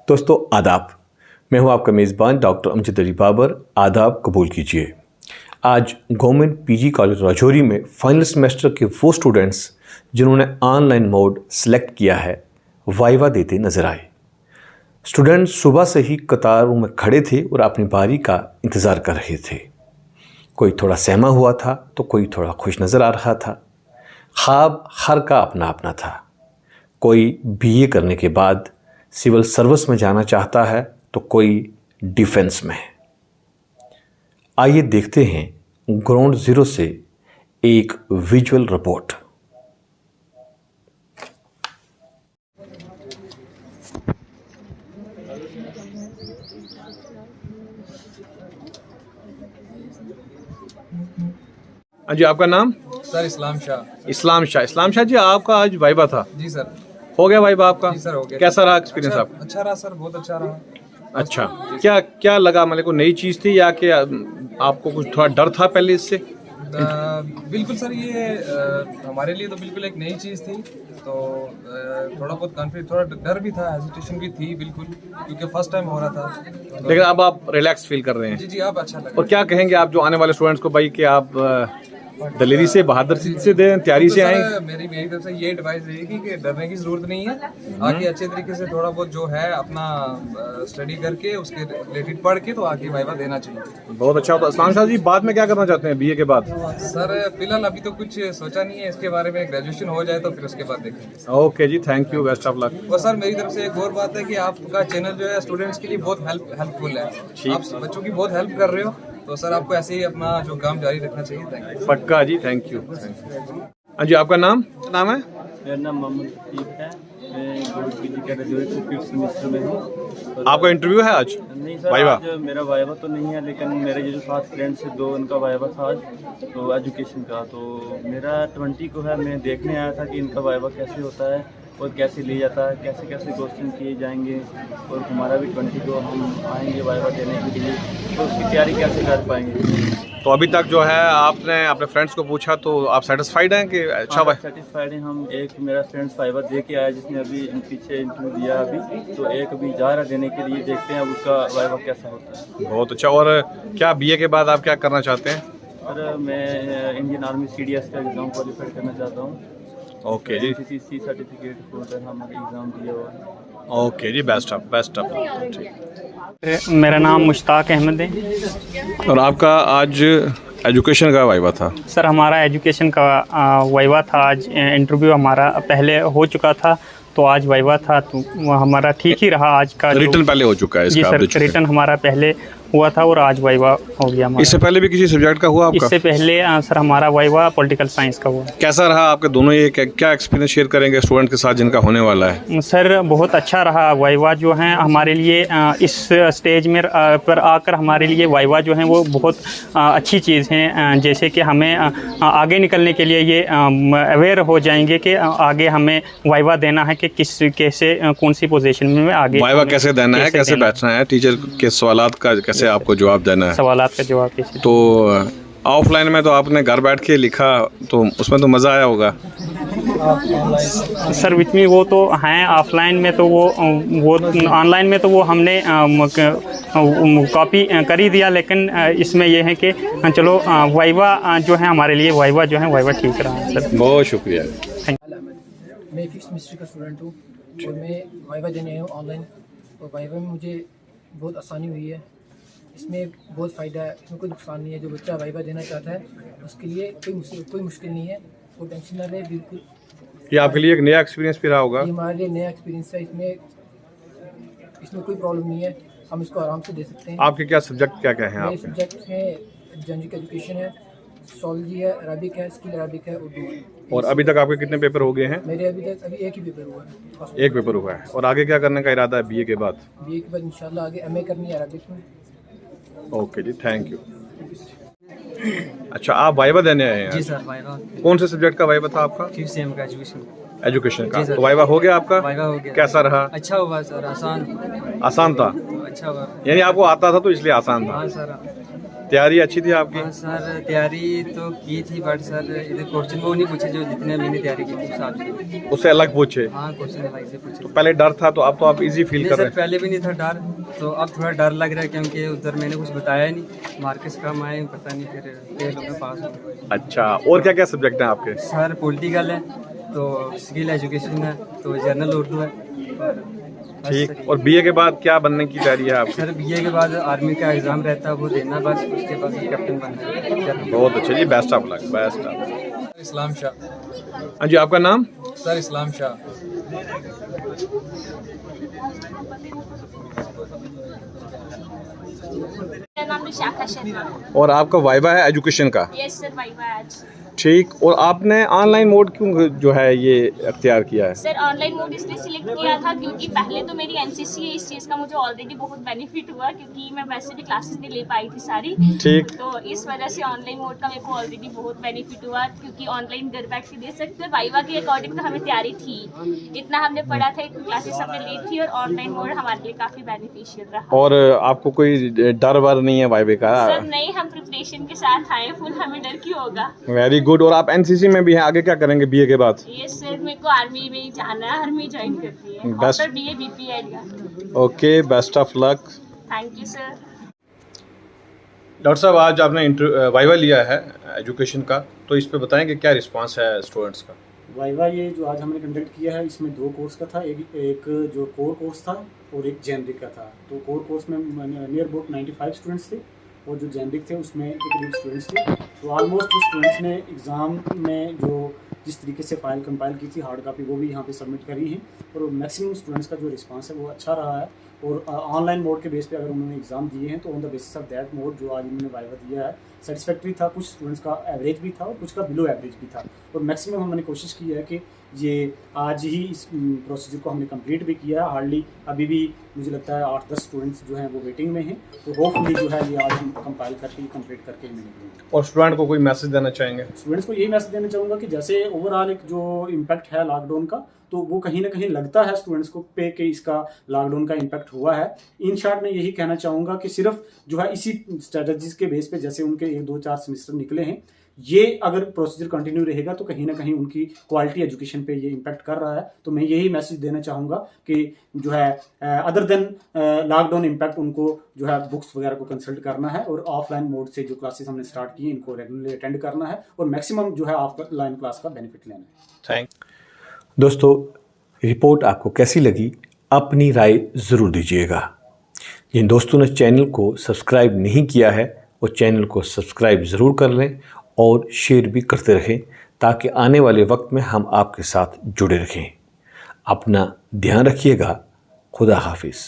दोस्तों आदाब, मैं हूं आपका मेज़बान डॉक्टर अमजद अली बाबर। आदाब कबूल कीजिए। आज गवर्नमेंट पीजी कॉलेज राजौरी में फाइनल सेमेस्टर के वो स्टूडेंट्स जिन्होंने ऑनलाइन मोड सेलेक्ट किया है, वाइवा देते नजर आए। स्टूडेंट्स सुबह से ही कतारों में खड़े थे और अपनी बारी का इंतज़ार कर रहे थे। कोई थोड़ा सहमा हुआ था तो कोई थोड़ा खुश नज़र आ रहा था। ख्वाब हर का अपना अपना था। कोई बीए करने के बाद सिविल सर्विस में जाना चाहता है तो कोई डिफेंस में। आइए देखते हैं ग्राउंड जीरो से एक विजुअल रिपोर्ट। हाँ जी, आपका नाम? सर इस्लाम शाह। इस्लाम शाह जी, आपका आज वाइवा था? जी सर। हो गया वाइवा आपका? जी सर, हो गया। कैसा रहा एक्सपीरियंस आपका? अच्छा रहा सर, बहुत अच्छा रहा। अच्छा, क्या लगा? मतलब को नई चीज़ थी या कि आपको कुछ थोड़ा डर था पहले इससे? बिल्कुल सर, ये हमारे लिए तो बिल्कुल एक नई चीज़ थी, तो थोड़ा बहुत कॉन्फिडेंस, थोड़ा डर भी था, हेजिटेशन भी थी बिल्कुल, क्योंकि फर्स्ट टाइम हो रहा था। लेकिन अब आप रिलैक्स फील कर रहे हैं? जी, अब अच्छा लगा। और क्या कहेंगे आप जो आने वाले स्टूडेंट्स को भाई कि आप दलेरी से, बहादुरी से दें, तैयारी से आए? मेरी तरफ से ये एडवाइस रहेगी कि डरने की जरूरत नहीं है। आगे अच्छे तरीके से थोड़ा बहुत जो है अपना स्टडी करके उसके रिलेटेड पढ़ के तो आगे वाइवा देना चाहिए। बहुत अच्छा होता। इस्लाम शाह जी, बाद में क्या करना चाहते हैं बीए के बाद? सर फिलहाल अभी तो कुछ सोचा नहीं है इसके बारे में, ग्रेजुएशन हो जाए तो फिर उसके बाद देखेंगे। ओके जी, thank you, best of luck. और सर मेरी तरफ से एक और बात है कि आपका चैनल जो है स्टूडेंट्स के लिए बहुत हेल्पफुल है। आप बच्चों की बहुत हेल्प कर रहे हो, तो सर आपको ऐसे ही अपना जो काम जारी रखना चाहिए। Thank you. पक्का जी, थैंक यू। हाँ जी, आपका नाम है? मेरा नाम मोहम्मद लतीफ़ है। मैं गवर्नमेंट पीजी का ग्रेजुएट 5th सेमेस्टर में हूँ। आपका इंटरव्यू है आज? नहीं सर, वाइवा? आज मेरा वाइवा तो नहीं है, लेकिन मेरे जो 7 फ्रेंड्स हैं, 2 उनका वाइवा था आज, तो एजुकेशन का। तो मेरा 20 को है। मैं देखने आया था कि इनका वाइवा कैसे होता है और कैसे लिया जाता है, कैसे कैसे क्वेश्चन किए जाएंगे, और हमारा भी 20 को हम आएंगे वाइवा देने के लिए, तो उसकी तैयारी कैसे कर पाएंगे। तो अभी तक जो है आपने अपने फ्रेंड्स को पूछा तो आप सेटिस्फाइड हैं कि अच्छा? सेटिस्फाइड हैं हम। एक मेरा फ्रेंड्स वाइवा दे के आया जिसने अभी पीछे इंटरव्यू दिया अभी, तो एक अभी जा रहा देने के लिए। देखते हैं अब उसका वाइवा कैसा होता है। बहुत अच्छा। और क्या बीए के बाद आप क्या करना चाहते हैं? सर मैं इंडियन आर्मी CDS का एग्ज़ाम क्वालिफाई करना चाहता हूँ। ओके जी, CCC सर्टिफिकेट होल्डर हम एग्ज़ाम दिया हुआ। ओके जी, बेस्ट ऑफ। मेरा नाम मुश्ताक अहमद है। और आपका आज एजुकेशन का वाइवा था? सर हमारा एजुकेशन का वाइवा था आज। इंटरव्यू हमारा पहले हो चुका था, तो आज वाइवा था, तो हमारा ठीक ही रहा आज का। रिटर्न पहले हो चुका है जी इसका? सर, रिटर्न हमारा पहले हुआ था और आज वाइवा हो गया हमारा। इससे पहले भी किसी सब्जेक्ट का हुआ आपका? इससे पहले सर हमारा वाइवा पॉलिटिकल साइंस का हुआ। कैसा रहा आपके दोनों? ये क्या एक्सपीरियंस शेयर करेंगे स्टूडेंट के साथ जिनका होने वाला है? सर बहुत अच्छा रहा वाइवा जो है हमारे लिए। इस स्टेज में पर आकर हमारे लिए वाइवा जो है वो बहुत अच्छी चीज़ है। जैसे कि हमें आगे निकलने के लिए ये अवेयर हो जाएंगे कि आगे हमें वाइवा देना है कि कैसे कौन सी पोजीशन में आगे वाइवा कैसे देना है, कैसे बैठना है, टीचर के सवालात का कैसे आपको जवाब देना है, सवालात का जवाब कैसे। तो ऑफलाइन में तो आपने घर बैठ के लिखा, तो उसमें तो मज़ा आया होगा? सर विच में वो तो हैं, ऑफलाइन में तो वो ऑनलाइन में तो वो हमने कॉपी कर ही दिया, लेकिन इसमें ये है कि चलो वाइवा जो है हमारे लिए वाइवा जो है वाइवा ठीक रहा है सर। बहुत शुक्रिया। मैं 5th सेमेस्टर का स्टूडेंट हूँ और मैं वाइवा देने आया हूँ ऑनलाइन। तो वाइवा में मुझे बहुत आसानी हुई है, इसमें बहुत फ़ायदा है, इसमें कोई नुकसान नहीं है। जो बच्चा वाइवा देना चाहता है उसके लिए कोई मुश्किल नहीं है, वो टेंशन ना रहे बिल्कुल। ये आपके लिए एक नया एक्सपीरियंस भी रहा होगा? ये हमारे लिए नया एक्सपीरियंस है। इसमें कोई प्रॉब्लम नहीं है, हम इसको आराम से दे सकते हैं। आपके क्या सब्जेक्ट क्या हैं? मेरे आपके सब्जेक्ट हैं जनरिक एजुकेशन है, सोलॉजी है, अरबिक है, स्किल अरबिक है, उर्दू है। और अभी तक आपके कितने पेपर हो गए हैं? मेरे अभी एक ही पेपर हुआ है। एक पेपर हुआ है। और आगे क्या करने का इरादा है बीए के बाद? बीए के बाद इंशाल्लाह आगे MA करनी है अरबिक में। ओके जी, थैंक यू। अच्छा, आप वाइवा देने आए हैं? जी सर, वाइवा। कौन से सब्जेक्ट का वाइवा था आपका? 5th सेम का एजुकेशन का। तो वाइवा हो गया आपका? वाइवा हो गया। कैसा रहा? अच्छा हुआ सर, आसान आसान था? अच्छा हुआ। यानी आपको आता था तो इसलिए आसान था? हाँ सर। तैयारी अच्छी थी आपकी? हाँ सर, तैयारी तो की थी बट सर इधर क्वेश्चन वो नहीं पूछे जो जितने मैंने तैयारी की थी उस हिसाब से। उससे अलग पूछे? हाँ, क्वेश्चन अलग से पूछे। तो पहले डर था, तो अब तो आप इजी फील नहीं कर सर, रहे हैं? पहले भी नहीं था डर, तो अब थोड़ा डर लग रहा है क्योंकि उधर मैंने कुछ बताया नहीं, मार्क्स कम आए, पता नहीं फिर फेल हो गए, पास हो गए। अच्छा, और क्या क्या सब्जेक्ट हैं आपके? सर पॉलिटिकल है, तो स्किल एजुकेशन है, तो जनरल उर्दू है। बस ठीक। सर, और बीए के बाद क्या बनने की तैयारी है आपकी? सर बीए के बाद आर्मी का एग्ज़ाम रहता है, वो देना, बस उसके बाद कैप्टन बनना है। बहुत अच्छा जी, best of luck, best of. Islam Shah. हाँ जी, आपका नाम? सर इस्लाम शाह। मेरा नाम विशाखा शर्मा है। और आपका वाइवा है एजुकेशन का? यस सर, वाइवा आज। ठीक। और आपने ऑनलाइन मोड क्यों जो है ये अख्तियार किया है? सर ऑनलाइन मोड इसलिए सिलेक्ट किया था क्योंकि पहले तो मेरी एनसीसी है, इस चीज़ का मुझे ऑलरेडी बहुत बेनिफिट हुआ क्योंकि मैं वैसे भी क्लासेस नहीं ले पाई थी सारी। ठीक। तो इस वजह से ऑनलाइन मोड का मेरे को ऑलरेडी बहुत बेनिफिट हुआ क्योंकि ऑनलाइन घर बैठ के दे सकते हैं। वाइवा के अकॉर्डिंग तो हमें तैयारी थी, इतना हमने पढ़ा था, क्लासेस हमने ली थी और ऑनलाइन मोड हमारे लिए काफ़ी बेनिफिशियल रहा। और आपको कोई डर वर नहीं है वाइवे का? सर नहीं, हम प्रिपरेशन के साथ आए फुल, हमें डर क्यों होगा। Very good. और आप एनसीसी में भी हैं, आगे क्या करेंगे बीए के बाद? ये सर मेरे को आर्मी में ही जाना है, आर्मी ज्वाइन करनी है Best- आफ्टर बीए बीपीएड का। Okay, best of luck. Thank you sir. Doctor साहब, आज आपने वाइवा लिया है एजुकेशन का, तो इस पे बताएं कि क्या रिस्पांस है स्टूडेंट्स का? वाइवा ये जो आज हमने कंडक्ट किया है, इसमें 2 कोर्स का था। एक जो कोर कोर्स था और एक जेनरिक का था। तो कोर कोर्स में नियर अबाउट 95 स्टूडेंट्स थे और जो जेनरिक थे उसमें के करीब स्टूडेंट्स थे। तो ऑलमोस्ट जो स्टूडेंट्स ने एग्ज़ाम में जो जिस तरीके से फाइल कंपाइल की थी, हार्ड कॉपी, वो भी यहाँ पे सबमिट करी है और मैक्सिमम स्टूडेंट्स का जो रिस्पांस है वो अच्छा रहा है। और ऑनलाइन मोड के बेस पे अगर उन्होंने एग्ज़ाम दिए हैं तो on the basis of that mode जो आज उन्होंने वाइवा दिया है सेटिस्फैक्ट्री था। कुछ स्टूडेंट्स का एवरेज भी था और कुछ का बिलो एवरेज भी था। और मैक्सिमम हमने कोशिश की है कि ये आज ही इस प्रोसीजर को हमने कंप्लीट भी किया है। हार्डली अभी भी मुझे लगता है 8-10 स्टूडेंट्स जो हैं वो वेटिंग में हैं। तो होपफुली जो है ये आज हम कंपाइल करके कंप्लीट करके मिलेंगे। और स्टूडेंट को कोई मैसेज देना चाहेंगे? स्टूडेंट्स को यही मैसेज देना चाहूँगा कि जैसे ओवरऑल एक जो इम्पैक्ट है लॉकडाउन का, तो वो कहीं ना कहीं लगता है स्टूडेंट्स को पे कि इसका लॉकडाउन का इम्पैक्ट हुआ है। इन शॉर्ट में यही कहना चाहूँगा कि सिर्फ जो है इसी स्ट्रेटजीज के बेस पे जैसे उनके 1-2-4 सेमेस्टर निकले हैं, ये अगर प्रोसीजर कंटिन्यू रहेगा तो कहीं ना कहीं उनकी क्वालिटी एजुकेशन पे ये इम्पैक्ट कर रहा है। तो मैं यही मैसेज देना चाहूँगा कि जो है अदर देन लॉकडाउन इम्पैक्ट उनको जो है बुक्स वगैरह को कंसल्ट करना है और ऑफलाइन मोड से जो क्लासेस हमने स्टार्ट की हैं इनको रेगुलरली अटेंड करना है और मैक्सिमम जो है ऑफलाइन क्लास का बेनिफिट लेना है। थैंक। दोस्तों, रिपोर्ट आपको कैसी लगी अपनी राय ज़रूर दीजिएगा। जिन दोस्तों ने चैनल को सब्सक्राइब नहीं किया है वो चैनल को सब्सक्राइब ज़रूर कर लें और शेयर भी करते रहें ताकि आने वाले वक्त में हम आपके साथ जुड़े रहें। अपना ध्यान रखिएगा। खुदा हाफिज़।